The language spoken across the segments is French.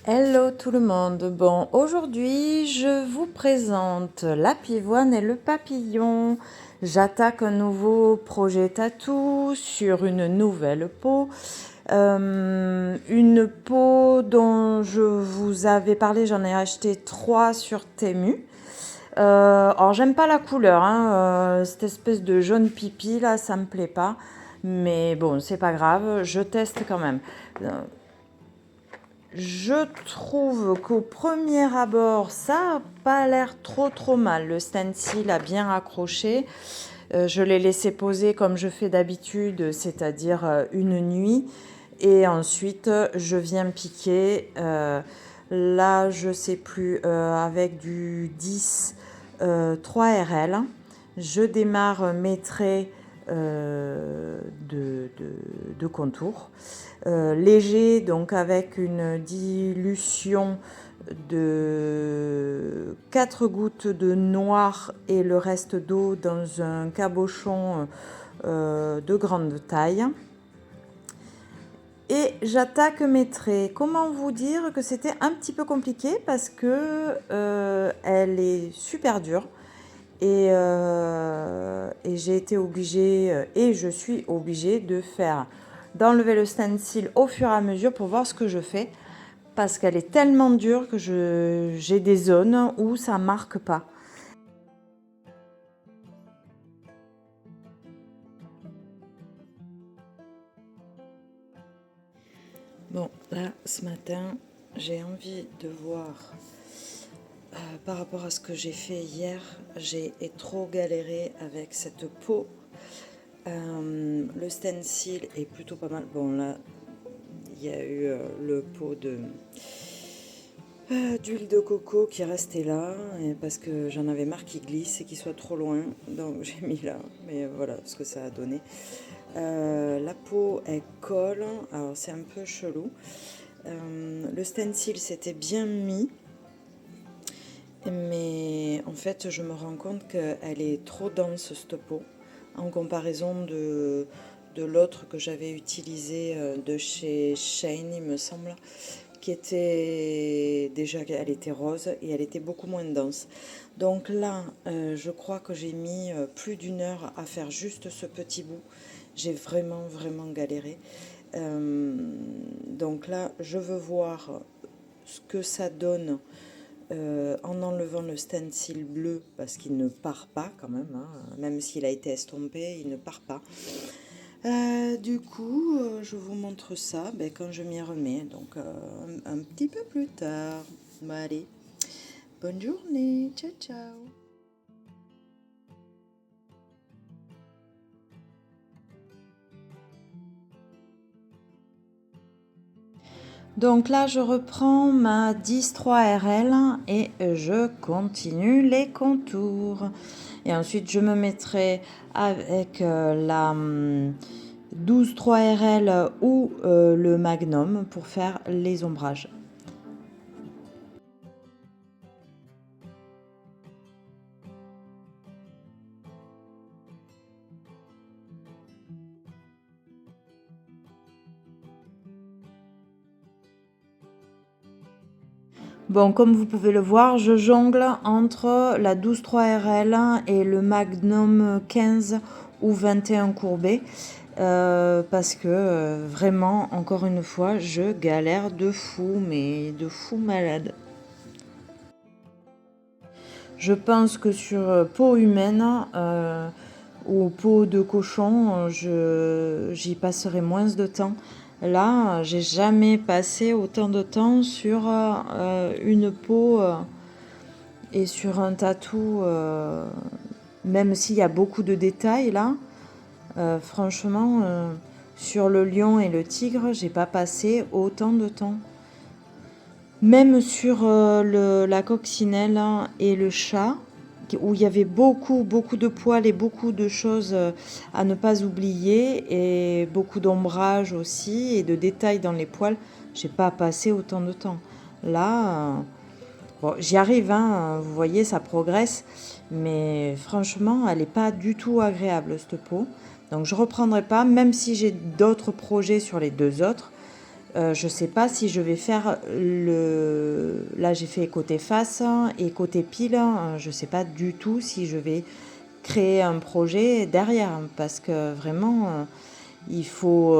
Hello tout le monde. Bon, aujourd'hui, je vous présente la pivoine et le papillon. J'attaque un nouveau projet tatou sur une nouvelle peau. Une peau dont je vous avais parlé, j'en ai acheté 3 sur Temu. Alors j'aime pas la couleur, hein, cette espèce de jaune pipi là, ça me plaît pas. Mais bon, c'est pas grave, je teste quand même. Je trouve qu'au premier abord, ça n'a pas l'air trop mal. Le stencil a bien accroché. Je l'ai laissé poser comme je fais d'habitude, c'est-à-dire une nuit. Et ensuite, je viens piquer. Là, je sais plus, avec du 10 3RL. Je démarre mes traits de contour. Léger, donc avec une dilution de 4 gouttes de noir et le reste d'eau dans un cabochon de grande taille. Et j'attaque mes traits. Comment vous dire que c'était un petit peu compliqué parce que elle est super dure. Et j'ai été obligée, et je suis obligée d'enlever le stencil au fur et à mesure pour voir ce que je fais. Parce qu'elle est tellement dure que j'ai des zones où ça marque pas. Bon, là, ce matin, j'ai envie de voir par rapport à ce que j'ai fait hier. J'ai trop galéré avec cette peau. Le stencil est plutôt pas mal. Bon, là, il y a eu le pot d'huile de coco qui est resté là parce que j'en avais marre qu'il glisse et qu'il soit trop loin, donc j'ai mis là, mais voilà ce que ça a donné. La peau elle colle, alors c'est un peu chelou. Le stencil s'était bien mis, mais en fait je me rends compte qu'elle est trop dense cette peau en comparaison de l'autre que j'avais utilisé de chez Shane, il me semble, qui était déjà, elle était rose et elle était beaucoup moins dense. Donc là, je crois que j'ai mis plus d'une heure à faire juste ce petit bout. J'ai vraiment galéré. Donc là, je veux voir ce que ça donne en enlevant le stencil bleu parce qu'il ne part pas quand même, hein. Même s'il a été estompé, il ne part pas. Du coup, je vous montre ça quand je m'y remets, donc un petit peu plus tard. Bon, allez, bonne journée, ciao ciao. Donc là, je reprends ma 10-3RL et je continue les contours. Et ensuite, je me mettrai avec la 12-3RL ou le Magnum pour faire les ombrages. Bon, comme vous pouvez le voir, je jongle entre la 12-3RL et le Magnum 15 ou 21 courbé. Parce que vraiment, encore une fois, je galère de fou, mais de fou malade. Je pense que sur peau humaine ou peau de cochon, j'y passerai moins de temps. Là, j'ai jamais passé autant de temps sur une peau et sur un tatou, même s'il y a beaucoup de détails là. Franchement, sur le lion et le tigre, j'ai pas passé autant de temps. Même sur la coccinelle et le chat, où il y avait beaucoup de poils et beaucoup de choses à ne pas oublier, et beaucoup d'ombrage aussi, et de détails dans les poils, j'ai pas passé autant de temps. Là, bon, j'y arrive, hein, vous voyez, ça progresse, mais franchement, elle n'est pas du tout agréable, cette peau. Donc je reprendrai pas, même si j'ai d'autres projets sur les deux autres. Je ne sais pas si je vais faire le... Là, j'ai fait côté face et côté pile. Je ne sais pas du tout si je vais créer un projet derrière parce que vraiment, il faut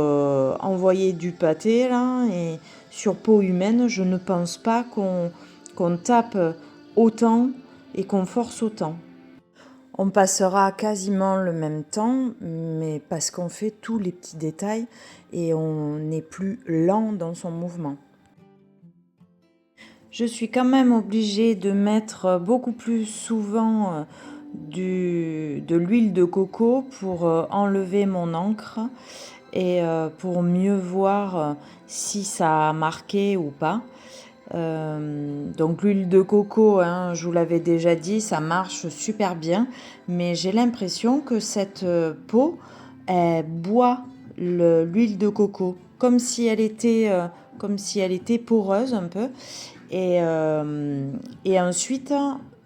envoyer du pâté là. Et sur peau humaine, je ne pense pas qu'on tape autant et qu'on force autant. On passera quasiment le même temps, mais parce qu'on fait tous les petits détails et on n'est plus lent dans son mouvement. Je suis quand même obligée de mettre beaucoup plus souvent de l'huile de coco pour enlever mon encre et pour mieux voir si ça a marqué ou pas. Donc l'huile de coco, hein, je vous l'avais déjà dit, ça marche super bien, mais j'ai l'impression que cette peau, elle boit l'huile de coco, comme si elle était poreuse un peu. Et ensuite,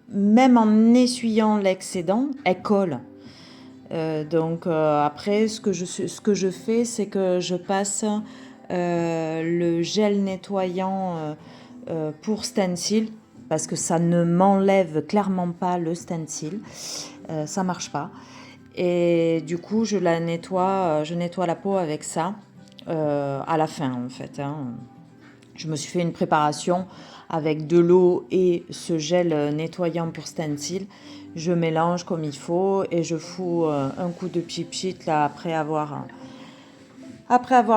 même en essuyant l'excédent, elle colle. Après, ce que je fais, c'est que je passe le gel nettoyant pour stencil parce que ça ne m'enlève clairement pas le stencil, ça marche pas. Et du coup, je nettoie la peau avec ça à la fin en fait. Je me suis fait une préparation avec de l'eau et ce gel nettoyant pour stencil. Je mélange comme il faut et je fous un coup de pchit là après avoir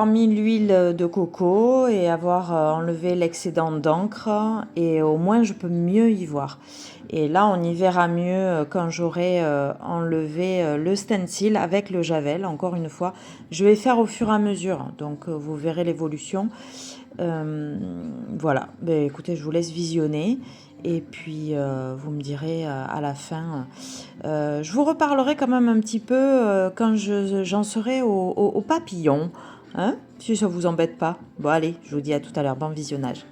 mis l'huile de coco et avoir enlevé l'excédent d'encre, et au moins je peux mieux y voir. Et là, on y verra mieux quand j'aurai enlevé le stencil avec le javel. Encore une fois, je vais faire au fur et à mesure, donc vous verrez l'évolution. Voilà, écoutez, je vous laisse visionner. Et puis, vous me direz à la fin. Je vous reparlerai quand même un petit peu quand j'en serai au papillon. Hein, si ça vous embête pas. Bon, allez, je vous dis à tout à l'heure. Bon visionnage.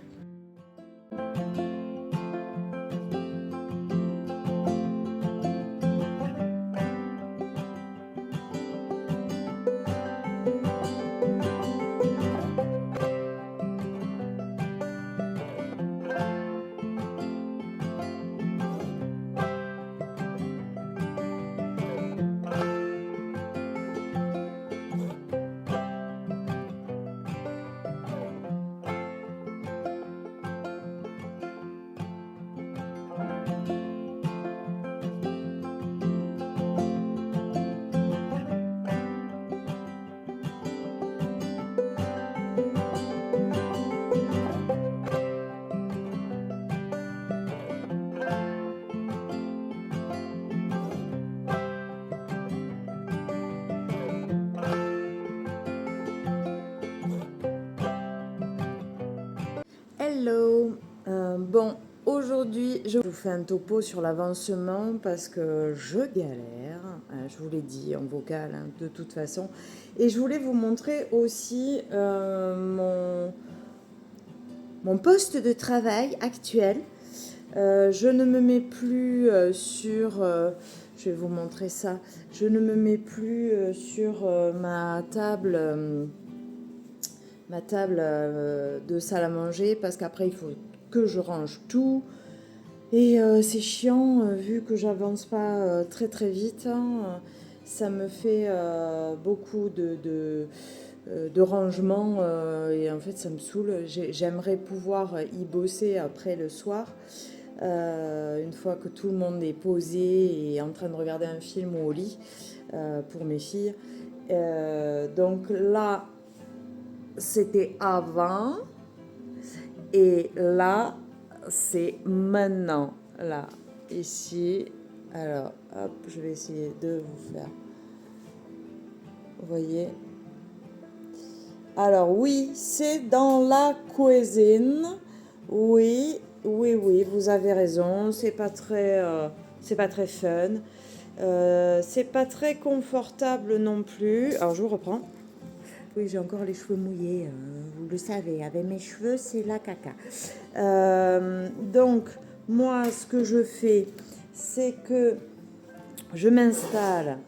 Hello, bon, aujourd'hui je vous fais un topo sur l'avancement parce que je galère, je vous l'ai dit en vocal de toute façon, et je voulais vous montrer aussi mon poste de travail actuel. Je ne me mets plus je vais vous montrer ça, je ne me mets plus sur ma table de salle à manger parce qu'après il faut que je range tout et c'est chiant vu que j'avance pas très très vite, ça me fait beaucoup de rangement et en fait ça me saoule. J'aimerais pouvoir y bosser après le soir, une fois que tout le monde est posé et en train de regarder un film ou au lit pour mes filles. Donc là c'était avant et là c'est maintenant, là, ici. Alors hop, je vais essayer de vous faire, vous voyez. Alors oui, c'est dans la cuisine. Oui, oui, oui, vous avez raison, c'est pas très fun, c'est pas très confortable non plus. Alors je vous reprends. Oui, j'ai encore les cheveux mouillés, vous le savez, avec mes cheveux, c'est la caca. Donc, moi, ce que je fais, c'est que je m'installe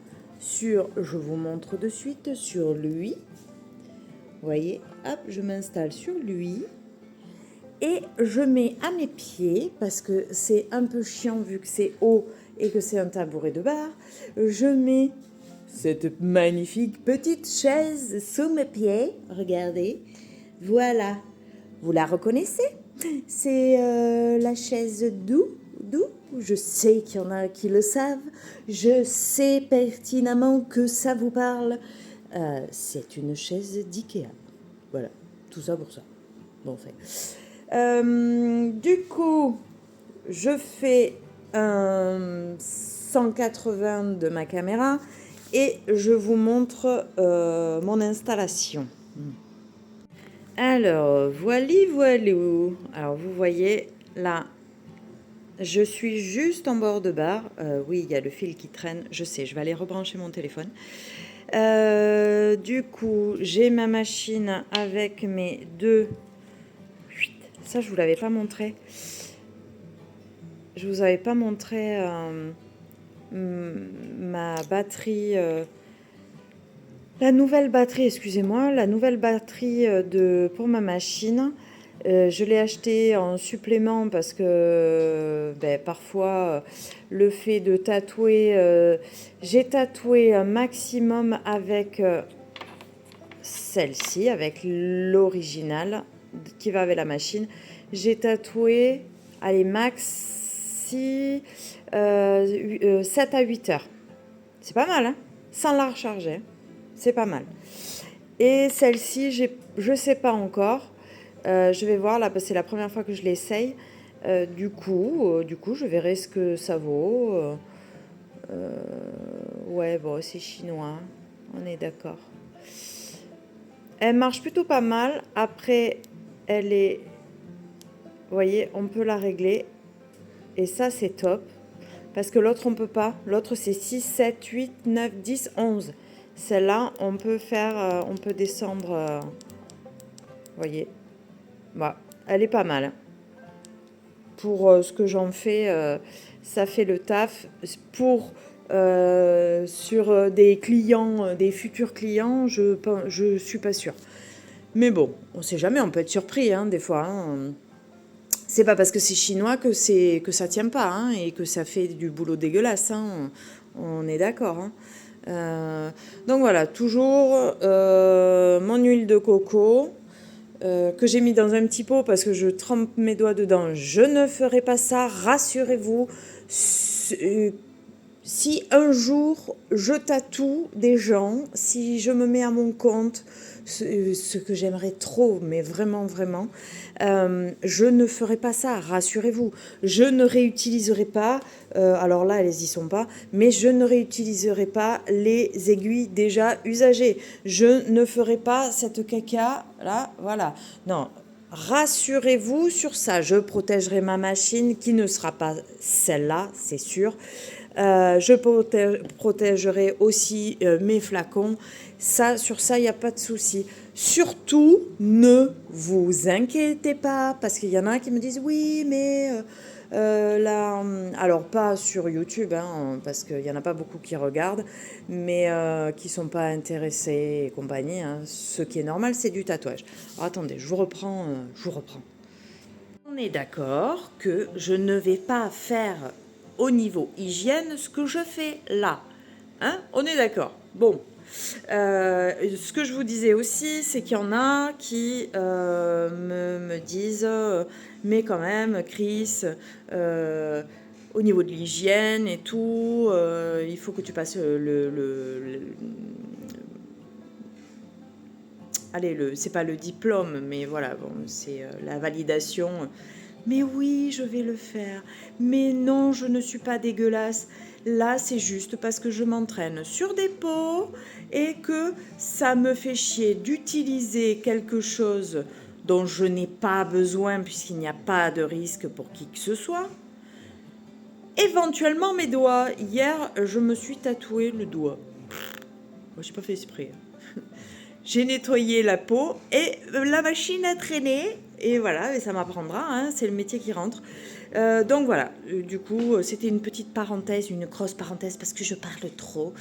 je vous montre de suite, sur lui. Vous voyez, hop, je m'installe sur lui. Et je mets à mes pieds, parce que c'est un peu chiant vu que c'est haut et que c'est un tabouret de bar, je mets cette magnifique petite chaise sous mes pieds. Regardez, voilà. Vous la reconnaissez? C'est la chaise Doux. Je sais qu'il y en a qui le savent. Je sais pertinemment que ça vous parle. C'est une chaise d'Ikea. Voilà, tout ça pour ça. Bon, fait. Du coup, je fais un 180 de ma caméra et je vous montre mon installation. Alors, voilou. Alors, vous voyez, là, je suis juste en bord de bar. Oui, il y a le fil qui traîne. Je sais, je vais aller rebrancher mon téléphone. Du coup, j'ai ma machine avec mes deux... Ça, je vous l'avais pas montré. Je vous avais pas montré ma batterie... la nouvelle batterie, excusez-moi, la nouvelle batterie pour ma machine. Je l'ai achetée en supplément parce que parfois le fait de tatouer, j'ai tatoué un maximum avec celle-ci, avec l'original qui va avec la machine. J'ai tatoué, allez, maxi 7 à 8 heures. C'est pas mal, hein, sans la recharger. C'est pas mal. Et celle-ci, je sais pas encore. Je vais voir là, parce que c'est la première fois que je l'essaye. Du coup, je verrai ce que ça vaut. Ouais, bon, c'est chinois. On est d'accord. Elle marche plutôt pas mal. Après, elle est... Vous voyez, on peut la régler. Et ça, c'est top. Parce que l'autre, on peut pas. L'autre, c'est 6, 7, 8, 9, 10, 11. Celle-là, on peut faire... on peut descendre... vous voyez. Bah, elle est pas mal. Pour ce que j'en fais, ça fait le taf. Pour... sur des clients, des futurs clients, je suis pas sûre. Mais bon, on sait jamais, on peut être surpris, hein, des fois. Hein. C'est pas parce que c'est chinois que ça tient pas, hein, et que ça fait du boulot dégueulasse. Hein. On est d'accord. Hein. Donc voilà, toujours mon huile de coco que j'ai mis dans un petit pot parce que je trempe mes doigts dedans. Je ne ferai pas ça, rassurez-vous. Si un jour je tatoue des gens, si je me mets à mon compte, ce que j'aimerais trop, mais vraiment, vraiment, je ne ferai pas ça, rassurez-vous. Je ne réutiliserai pas, alors là, elles y sont pas, mais je ne réutiliserai pas les aiguilles déjà usagées. Je ne ferai pas cette caca, là, voilà. Non, rassurez-vous sur ça. Je protégerai ma machine qui ne sera pas celle-là, c'est sûr. Je protégerai aussi mes flacons. Ça, sur ça, il n'y a pas de souci. Surtout, ne vous inquiétez pas, parce qu'il y en a qui me disent oui, mais là, alors pas sur YouTube, hein, parce qu'il n'y en a pas beaucoup qui regardent, mais qui ne sont pas intéressés et compagnie. Hein. Ce qui est normal, c'est du tatouage. Alors, attendez, je vous reprends. On est d'accord que je ne vais pas faire au niveau hygiène ce que je fais là. Hein? On est d'accord. Bon. Ce que je vous disais aussi, c'est qu'il y en a qui me disent mais quand même, Chris, au niveau de l'hygiène et tout, il faut que tu passes c'est pas le diplôme, mais voilà, bon, c'est la validation. Mais oui, je vais le faire. Mais non, je ne suis pas dégueulasse. Là, c'est juste parce que je m'entraîne sur des pots et que ça me fait chier d'utiliser quelque chose dont je n'ai pas besoin puisqu'il n'y a pas de risque pour qui que ce soit. Éventuellement, mes doigts. Hier, je me suis tatoué le doigt. Moi, je n'ai pas fait exprès. J'ai nettoyé la peau et la machine a traîné. Et voilà, et ça m'apprendra, hein, c'est le métier qui rentre. Donc voilà, du coup, c'était une petite parenthèse, une grosse parenthèse parce que je parle trop.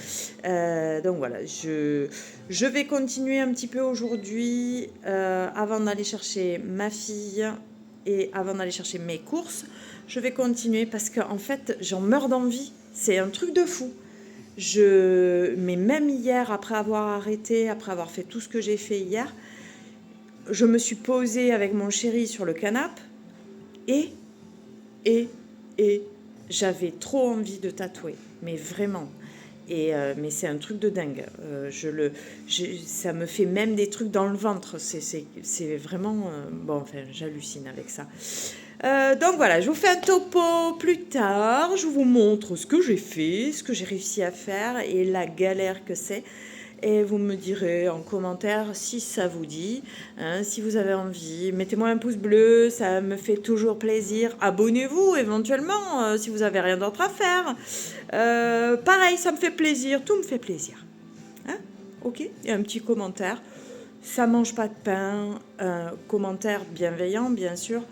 Donc voilà, je vais continuer un petit peu aujourd'hui avant d'aller chercher ma fille et avant d'aller chercher mes courses. Je vais continuer parce qu'en fait, j'en meurs d'envie. C'est un truc de fou. Mais même hier, après avoir arrêté, après avoir fait tout ce que j'ai fait hier, je me suis posée avec mon chéri sur le canapé et, et, et j'avais trop envie de tatouer, mais vraiment. Mais c'est un truc de dingue. Ça me fait même des trucs dans le ventre. C'est vraiment... bon, enfin, j'hallucine avec ça. Donc voilà, je vous fais un topo plus tard. Je vous montre ce que j'ai fait, ce que j'ai réussi à faire et la galère que c'est. Et vous me direz en commentaire si ça vous dit, hein, si vous avez envie. Mettez-moi un pouce bleu, ça me fait toujours plaisir. Abonnez-vous éventuellement si vous avez rien d'autre à faire. Pareil, ça me fait plaisir, tout me fait plaisir. Hein, ok, et un petit commentaire. Ça mange pas de pain. Commentaire bienveillant, bien sûr.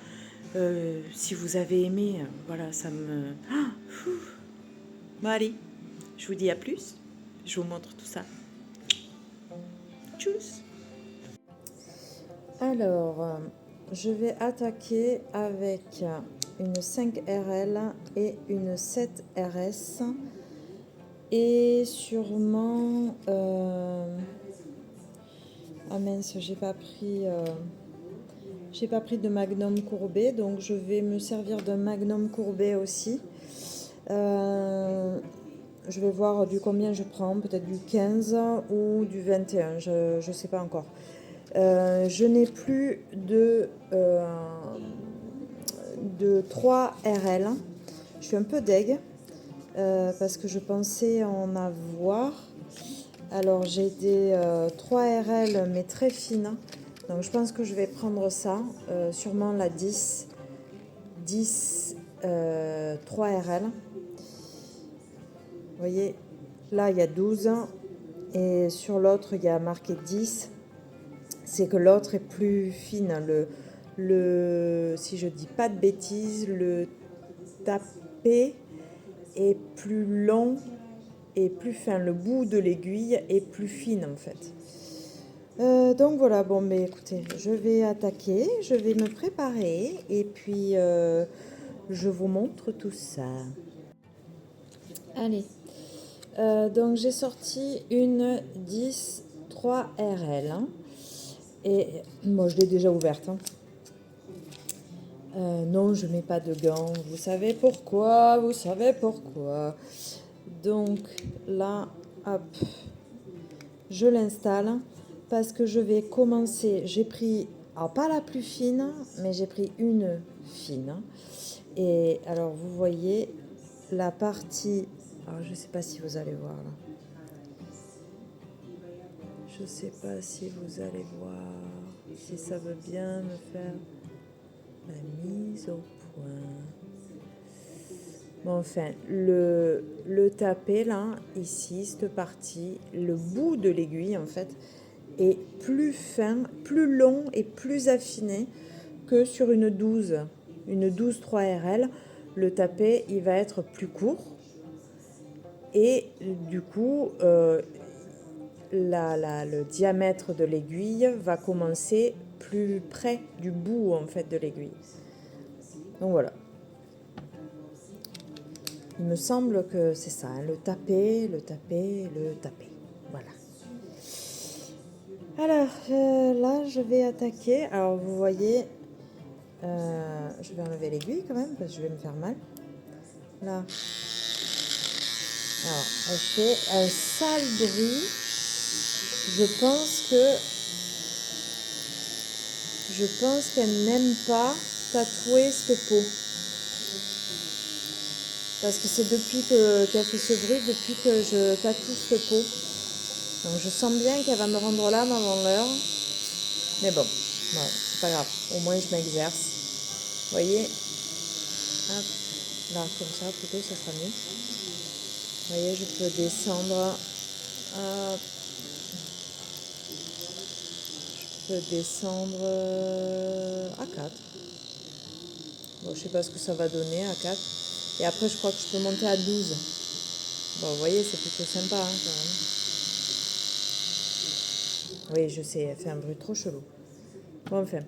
Si vous avez aimé, voilà, ça me... Bon allez, je vous dis à plus. Je vous montre tout ça. Tchuss. Alors, je vais attaquer avec une 5RL et une 7RS. Et sûrement... Ah mince, j'ai pas pris de Magnum courbé, donc je vais me servir d'un Magnum courbé aussi. Je vais voir du combien je prends, peut-être du 15 ou du 21, je ne sais pas encore. Je n'ai plus de 3 RL. Je suis un peu deg parce que je pensais en avoir. Alors j'ai des 3 RL mais très fines. Donc je pense que je vais prendre ça, sûrement la 10 3 RL. Vous voyez, là il y a 12 et sur l'autre il y a marqué 10. C'est que l'autre est plus fine. Si je dis pas de bêtises, le tapé est plus long et plus fin. Le bout de l'aiguille est plus fine en fait. Donc voilà, bon mais écoutez, je vais attaquer, je vais me préparer et puis je vous montre tout ça. Allez, donc j'ai sorti une 10 3 RL hein, et moi je l'ai déjà ouverte. Hein. Non, je mets pas de gants, vous savez pourquoi, Donc là, hop, je l'installe. Parce que je vais commencer, j'ai pris, alors pas la plus fine, mais j'ai pris une fine. Et alors vous voyez la partie, alors je sais pas si vous allez voir là. Je sais pas si vous allez voir, si ça veut bien me faire la mise au point. Bon, enfin, le tapé là, ici, cette partie, le bout de l'aiguille en fait, est plus fin, plus long et plus affiné que sur une 12 3 RL. Le tapé, il va être plus court et du coup, le diamètre de l'aiguille va commencer plus près du bout en fait de l'aiguille. Donc voilà. Il me semble que c'est ça, hein, le taper. Voilà. Alors là, je vais attaquer. Alors vous voyez, je vais enlever l'aiguille quand même parce que je vais me faire mal. Là. Alors, elle fait un sale bruit. Je pense qu'elle n'aime pas tatouer cette peau. Parce que c'est depuis qu'elle fait ce bruit, depuis que je tatoue cette peau. Donc je sens bien qu'elle va me rendre l'âme avant l'heure. Mais bon, ouais, c'est pas grave. Au moins je m'exerce. Vous voyez, hop, là comme ça plutôt, ça sera mieux. Vous voyez, je peux descendre. Hop. Je peux descendre à 4. Bon, je sais pas ce que ça va donner à 4. Et après, je crois que je peux monter à 12. Bon, vous voyez, c'est plutôt sympa, hein, quand même. Oui, je sais, elle fait un bruit trop chelou. Bon, enfin.